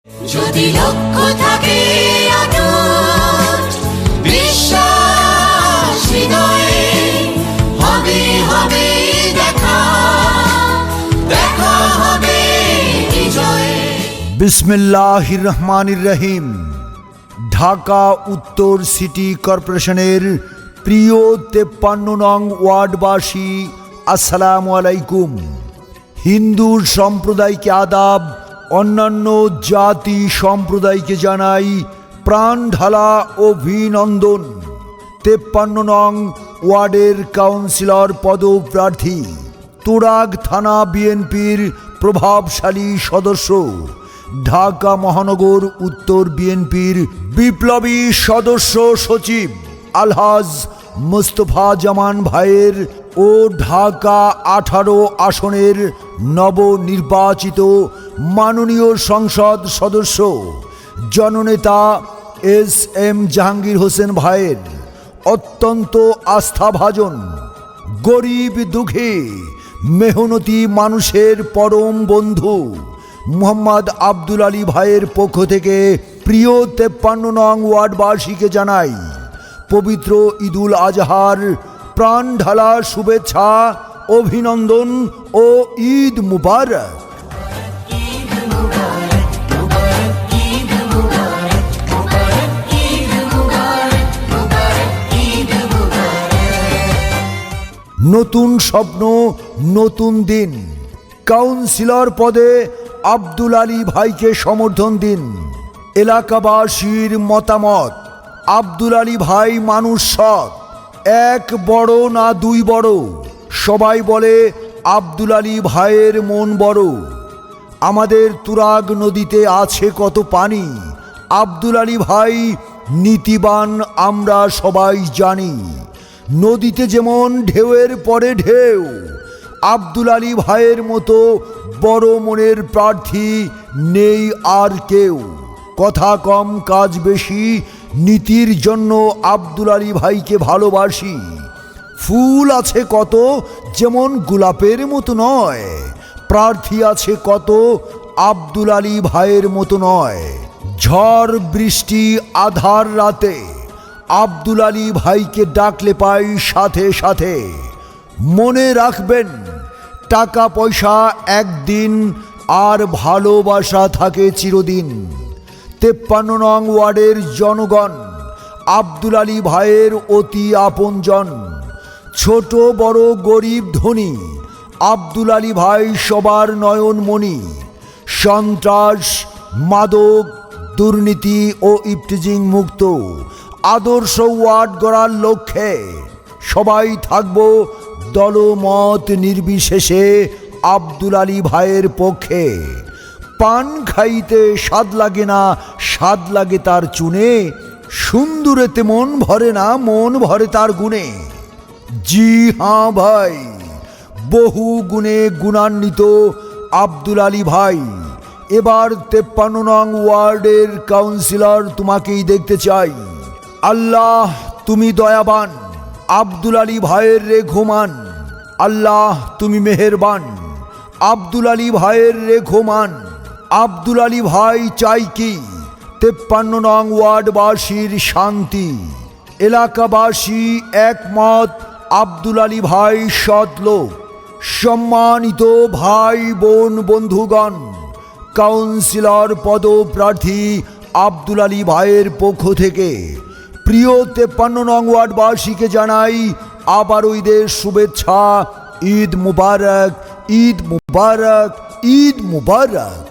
যদি লক্ষ্য থাকে অটুট বিশ্বাস হৃদয়ে, হবে হবে দেখা, দেখা হবে বিজয়ে। বিসমিল্লাহির রহমানির রহিম। ঢাকা উত্তর সিটি কর্পোরেশনের প্রিয় 53 নং ওয়ার্ডবাসী, আসসালামু আলাইকুম। হিন্দু সম্প্রদায়কে আদাব, অন্যান্য জাতি সম্প্রদায়কে জানাই প্রাণ ঢালা অভিনন্দন। 53 নং ওয়ার্ডের কাউন্সিলর পদপ্রার্থী, তুরাগ থানা বিএনপির প্রভাবশালী সদস্য, ঢাকা মহানগর উত্তর বিএনপির বিপ্লবী সদস্য সচিব আলহাজ মুস্তফা জামান ভাইয়ের ও ঢাকা 18 আসনের নবনির্বাচিত মাননীয় সংসদ সদস্য জননেতা এস.এম. জাহাঙ্গীর হোসেন ভাইয়ের অত্যন্ত আস্থাভাজন, গরিব দুঃখী মেহনতি মানুষের পরম বন্ধু মোহাম্মদ আব্দুল আলী ভাইয়ের পক্ষ থেকে প্রিয় 53 নং ওয়ার্ডবাসীকে জানাই পবিত্র ঈদুল আজহার প্রাণ ঢালা শুভেচ্ছা, অভিনন্দন ও ঈদ মুবারক। নতুন স্বপ্ন, নতুন দিন। কাউন্সিলর পদে আব্দুল আলী ভাইকে সমর্থন দিন। এলাকাবাসীর মতামত, আব্দুল আলী ভাই মানুষ সৎ, এক বড় না দুই বড়, সবাই বলে আব্দুল আলী ভাইয়ের মন বড়। আমাদের তুরাগ নদীতে আছে কত পানি, আব্দুল আলী ভাই নীতিবান আমরা সবাই জানি। নদীতে যেমন ঢেউয়ের পরে ঢেউ, আব্দুল আলী ভাইয়ের মতো বড় মনের প্রার্থী নেই আর কেউ। কথা কম কাজ বেশি, নীতির জন্য আব্দুল আলী ভাইকে ভালোবাসি। ফুল আছে কত, যেমন গোলাপের মতো নয়, প্রার্থী আছে কত, আব্দুল আলী ভাইয়ের মতো নয়। ঝড় বৃষ্টি আধার রাতে আব্দুল আলী ভাইকে ডাকলে পাই সাথে সাথে। মনে রাখবেন, টাকা পয়সা একদিন, আর ভালোবাসা থাকে চিরদিন। 53 নং ওয়ার্ডের জনগণ আব্দুল আলী ভাইয়ের অতি আপনজন। ছোট বড় গরিব ধনী, আব্দুল আলী ভাই সবার নয়নমণি। সন্ত্রাস, মাদক, দুর্নীতি ও ইফটিজিং মুক্ত আদর্শ ওয়ার্ড গড়ার লক্ষ্যে সবাই থাকব দলমত নির্বিশেষে আব্দুল আলী ভাইয়ের পক্ষে। পান খাইতে স্বাদ লাগে না, স্বাদ লাগে তার চুনে, সুন্দরেতে মন ভরে না, মন ভরে তার গুণে। জি হ্যাঁ ভাই, বহু গুণে গুণান্বিত আব্দুল আলী ভাই। এবার 53 নং ওয়ার্ডের কাউন্সিলর তোমাকেই দেখতে চাই। আল্লাহ তুমি দয়াবান, আব্দুল আলী ভাইয়ের রেখমান। আল্লাহ তুমি মেহেরবান, আব্দুল আলী ভাইয়ের রেখমান। আব্দুল আলী ভাই চাই কি? 53 নং ওয়ার্ডবাসীর শান্তি। এলাকাবাসী একমত, আব্দুল আলী ভাই সৎ লোক। সম্মানিত ভাই বোন বন্ধুগণ, কাউন্সিলর পদপ্রার্থী আব্দুল আলী ভাইয়ের পক্ষ থেকে প্রিয় 53 নং ওয়ার্ডবাসীকে জানাই আবারও ঈদের শুভেচ্ছা। ঈদ মুবারক, ঈদ মুবারক, ঈদ মুবারক।